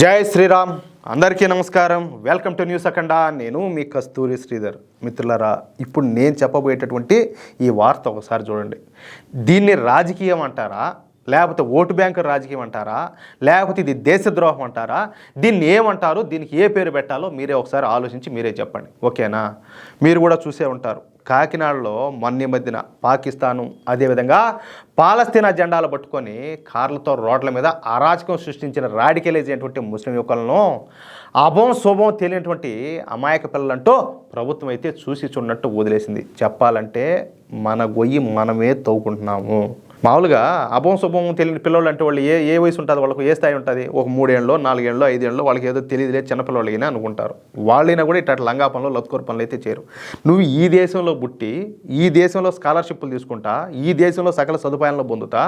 జై శ్రీరామ్. అందరికీ నమస్కారం. వెల్కమ్ టు న్యూస్ అఖండ. నేను మీ కస్తూరి శ్రీధర్. మిత్రులారా, ఇప్పుడు నేను చెప్పబోయేటటువంటి ఈ వార్త ఒకసారి చూడండి. దీన్ని రాజకీయం అంటారా, లేకపోతే ఓటు బ్యాంకు రాజకీయం అంటారా, లేకపోతే ఇది దేశద్రోహం అంటారా, దీన్ని ఏమంటారు, దీనికి ఏ పేరు పెట్టాలో మీరే ఒకసారి ఆలోచించి మీరే చెప్పండి. ఓకేనా? మీరు కూడా చూసే ఉంటారు, కాకినాడలో మొన్న మధ్యన పాకిస్తాను అదేవిధంగా పాలస్తీనా జెండాలు పట్టుకొని కార్లతో రోడ్ల మీద అరాచకం సృష్టించిన రాడికలైజ్ అయినటువంటి ముస్లిం యువకులను అభం శుభం తెలియనటువంటి అమాయక పిల్లలంటూ ప్రభుత్వం అయితే చూసి చూడనట్టు వదిలేసింది. చెప్పాలంటే మన గొయ్యి మనమే తవ్వుకుంటున్నాము. మామూలుగా అభం శుభం తెలియని పిల్లలు అంటే వాళ్ళు ఏ వయసు ఉంటుంది, వాళ్ళకు ఏ స్థాయి ఉంటుంది, ఒక 3 ఏళ్ళలో 4 ఏళ్ళలో 5 ఏళ్ళలో వాళ్ళకి ఏదో తెలియదులే చిన్నపిల్లలైనా అనుకుంటారు. వాళ్ళైనా కూడా ఇట్లా లంగా పనులు లత్కోరు పనులు అయితే చేయరు. నువ్వు ఈ దేశంలో పుట్టి ఈ దేశంలో స్కాలర్షిప్లు తీసుకుంటా, ఈ దేశంలో సకల సదుపాయాలను పొందుతా,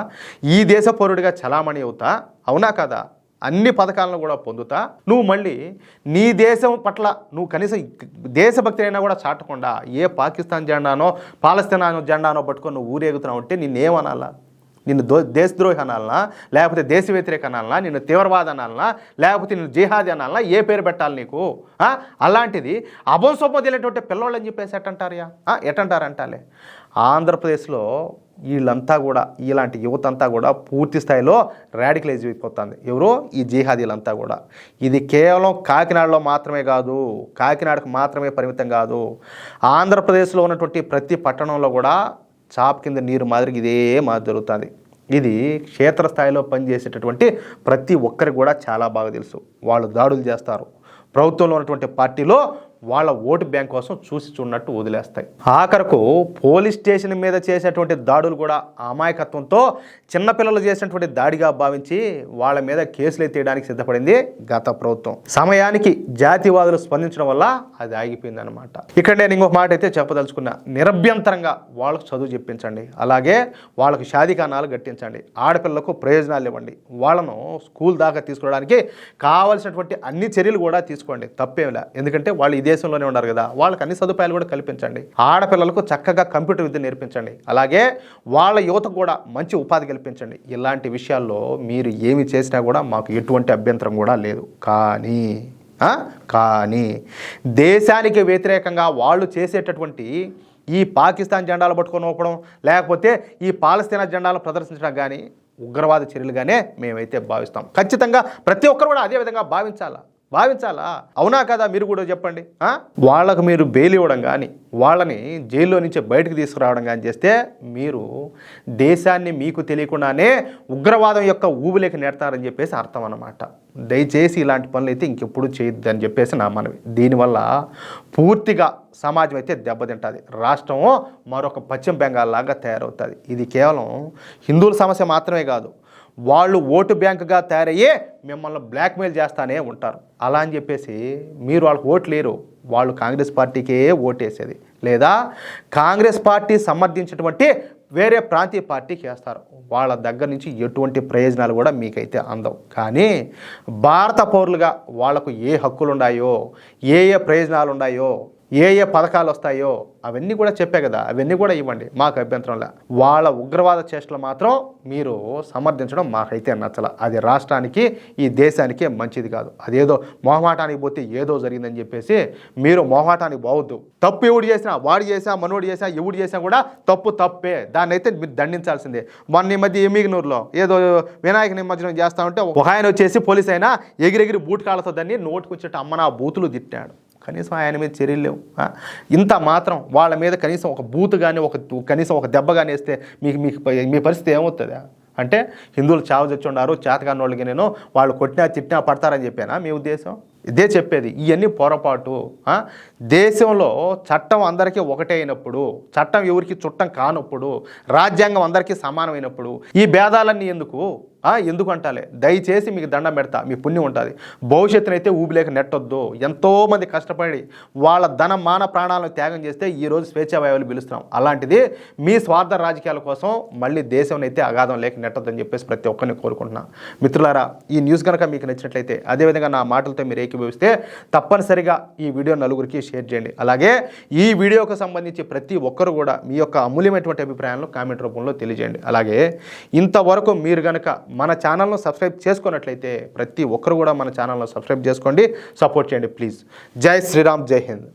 ఈ దేశ పౌరుడిగా చలామణి అవుతా, అవునా కదా, అన్ని పథకాలను కూడా పొందుతా, నువ్వు మళ్ళీ నీ దేశం పట్ల నువ్వు కనీసం దేశభక్తి అయినా కూడా చాటకుండా ఏ పాకిస్తాన్ జెండానో పాలస్తీనా జెండానో పట్టుకొని నువ్వు ఊరేగుతున్నావు అంటే నిన్నేమనాలా? నిన్ను దేశద్రోహి అనాలనా, లేకపోతే దేశ వ్యతిరేక అనాలనా, నిన్ను తీవ్రవాద అనాలనా, లేకపోతే నిన్ను జిహాదీ అనాలనా, ఏ పేరు పెట్టాలి నీకు? అలాంటిది అభం శుభం తెలియనటువంటి పిల్లవాళ్ళు అని చెప్పేసి ఎట్టంటారంటాలే. ఆంధ్రప్రదేశ్లో వీళ్ళంతా కూడా, ఇలాంటి యువత అంతా కూడా పూర్తి స్థాయిలో రాడికలైజ్ అయిపోతుంది. ఎవరో ఈ జిహాదీలంతా కూడా. ఇది కేవలం కాకినాడలో మాత్రమే కాదు, కాకినాడకు మాత్రమే పరిమితం కాదు, ఆంధ్రప్రదేశ్లో ఉన్నటువంటి ప్రతి పట్టణంలో కూడా చాప్ కింద నీరు మాదిరికి ఇదే మాదిరి జరుగుతుంది. ఇది క్షేత్రస్థాయిలో పనిచేసేటటువంటి ప్రతి ఒక్కరికి కూడా చాలా బాగా తెలుసు. వాళ్ళు దాడులు చేస్తారు, ప్రభుత్వంలో ఉన్నటువంటి పార్టీలో వాళ్ళ ఓటు బ్యాంక్ కోసం చూసి చూడనట్టు వదిలేస్తాయి. ఆఖరకు పోలీస్ స్టేషన్ మీద చేసినటువంటి దాడులు కూడా అమాయకత్వంతో చిన్నపిల్లలు చేసినటువంటి దాడిగా భావించి వాళ్ళ మీద కేసులు తీయడానికి సిద్ధపడింది గత ప్రభుత్వం. సమయానికి జాతివాదులు స్పందించడం వల్ల అది ఆగిపోయింది అనమాట. ఇక్కడ నేను ఇంకొక మాట అయితే చెప్పదలుచుకున్నా. నిరభ్యంతరంగా వాళ్ళకు చదువు చెప్పించండి, అలాగే వాళ్ళకు షాదీఖానాలు కట్టించండి, ఆడపిల్లలకు ప్రయోజనాలు ఇవ్వండి, వాళ్ళను స్కూల్ దాకా తీసుకురావడానికి కావాల్సినటువంటి అన్ని చర్యలు కూడా తీసుకోండి, తప్పేమిలా. ఎందుకంటే వాళ్ళు దేశంలోనే ఉన్నారు కదా, వాళ్ళకి అన్ని సదుపాయాలు కూడా కల్పించండి. ఆడపిల్లలకు చక్కగా కంప్యూటర్ విద్య నేర్పించండి, అలాగే వాళ్ళ యువతకు కూడా మంచి ఉపాధి కల్పించండి. ఇలాంటి విషయాల్లో మీరు ఏమి చేసినా కూడా మాకు ఎటువంటి అభ్యంతరం కూడా లేదు. కానీ దేశానికి వ్యతిరేకంగా వాళ్ళు చేసేటటువంటి ఈ పాకిస్తాన్ జెండాలు పట్టుకొని పోవడం, లేకపోతే ఈ పాలస్తీనా జెండాలు ప్రదర్శించడం కానీ ఉగ్రవాద చర్యలుగానే మేమైతే భావిస్తాం. ఖచ్చితంగా ప్రతి ఒక్కరు కూడా అదే విధంగా భావించాలా? అవునా కదా? మీరు కూడా చెప్పండి. వాళ్ళకు మీరు బెయిల్ ఇవ్వడం కానీ, వాళ్ళని జైల్లో నుంచి బయటకు తీసుకురావడం కానీ చేస్తే మీరు దేశాన్ని మీకు తెలియకుండానే ఉగ్రవాదం యొక్క ఊబిలోకి నెడతారని చెప్పేసి అర్థం అన్నమాట. దయచేసి ఇలాంటి పనులు అయితే ఇంకెప్పుడు చేయొద్దు అని చెప్పేసి నా మనవి. దీనివల్ల పూర్తిగా సమాజం అయితే దెబ్బతింటుంది, రాష్ట్రం మరొక పశ్చిమ బెంగాల్ లాగా తయారవుతుంది. ఇది కేవలం హిందువుల సమస్య మాత్రమే కాదు, వాళ్ళు ఓటు బ్యాంకుగా తయారయ్యే మిమ్మల్ని బ్లాక్మెయిల్ చేస్తానే ఉంటారు. అలా అని చెప్పేసి మీరు వాళ్ళకి ఓట్లు లేరు, వాళ్ళు కాంగ్రెస్ పార్టీకే ఓటేసేది, లేదా కాంగ్రెస్ పార్టీ సమర్థించినటువంటి వేరే ప్రాంతీయ పార్టీకి వేస్తారు. వాళ్ళ దగ్గర నుంచి ఎటువంటి ప్రయోజనాలు కూడా మీకైతే అందవు. కానీ భారత పౌరులుగా వాళ్లకు ఏ హక్కులు ఉన్నాయో, ఏ ప్రయోజనాలు ఉన్నాయో, ఏ పథకాలు వస్తాయో అవన్నీ కూడా చెప్పే కదా, అవన్నీ కూడా ఇవ్వండి, మాకు అభ్యంతరంలా. వాళ్ళ ఉగ్రవాద చేష్టలు మాత్రం మీరు సమర్థించడం మాకైతే నచ్చల. అది రాష్ట్రానికి ఈ దేశానికి మంచిది కాదు. అదేదో మొహమాటానికి పోతే ఏదో జరిగిందని చెప్పేసి మీరు మొహమాటానికి పోవద్దు. తప్పు ఎవడు చేసినా, వాడు చేసినా, మనోడు చేసినా, ఎవడు చేసినా కూడా తప్పే. దాన్ని అయితే మీరు దండించాల్సిందే. మొన్న ఈ మధ్య ఎమ్మిగనూరులో ఏదో వినాయక నిమజ్జనం చేస్తా ఉంటే ఒక ఆయన వచ్చేసి పోలీస్ అయినా ఎగిరెగిరి బూట్ కాళ్ళతో దాన్ని నోటుకొచ్చేట అమ్మ నా బూతులు తిట్టాడు. కనీసం ఆయన మీద చర్యలు లేవు. ఇంత మాత్రం వాళ్ళ మీద కనీసం ఒక బూతు కానీ కనీసం ఒక దెబ్బ కానీ వేస్తే మీ పరిస్థితి ఏమవుతుంది? అంటే హిందువులు చావు తెచ్చి ఉన్నారు, చేతకాని వాళ్ళకి నేను వాళ్ళు కొట్టినా తిట్టినా పడతారని చెప్పానా మీ ఉద్దేశం? ఇదే చెప్పేది. ఇవన్నీ పొరపాటు. దేశంలో చట్టం అందరికీ ఒకటే అయినప్పుడు, చట్టం ఎవరికి చుట్టం కానప్పుడు, రాజ్యాంగం అందరికీ సమానమైనప్పుడు ఈ భేదాలన్నీ ఎందుకు అంటాలే? దయచేసి మీకు దండం పెడతా, మీ పుణ్యం ఉంటుంది. భవిష్యత్తునైతే ఊబిలేక నెట్టొద్దు. ఎంతోమంది కష్టపడి వాళ్ళ ధన మాన ప్రాణాలను త్యాగం చేస్తే ఈరోజు స్వేచ్ఛావాయువులు పిలుస్తున్నాం. అలాంటిది మీ స్వార్థ రాజకీయాల కోసం మళ్ళీ దేశం అయితే అగాధం లేక నెట్టొద్దని చెప్పేసి ప్రతి ఒక్కరిని కోరుకుంటున్నా. మిత్రులారా, ఈ న్యూస్ కనుక మీకు నచ్చినట్లయితే, అదేవిధంగా నా మాటలతో మీరు ఏకీభవిస్తే తప్పనిసరిగా ఈ వీడియో నలుగురికి షేర్ చేయండి. అలాగే ఈ వీడియోకు సంబంధించి ప్రతి ఒక్కరు కూడా మీ యొక్క అమూల్యమైనటువంటి అభిప్రాయాలను కామెంట్ రూపంలో తెలియజేయండి. అలాగే ఇంతవరకు మీరు కనుక మన ఛానల్ను సబ్స్క్రైబ్ చేసుకున్నట్లయితే ప్రతి ఒక్కరు కూడా మన ఛానల్ను సబ్స్క్రైబ్ చేసుకోండి, సపోర్ట్ చేయండి ప్లీజ్. జై శ్రీరామ్, జై హింద్.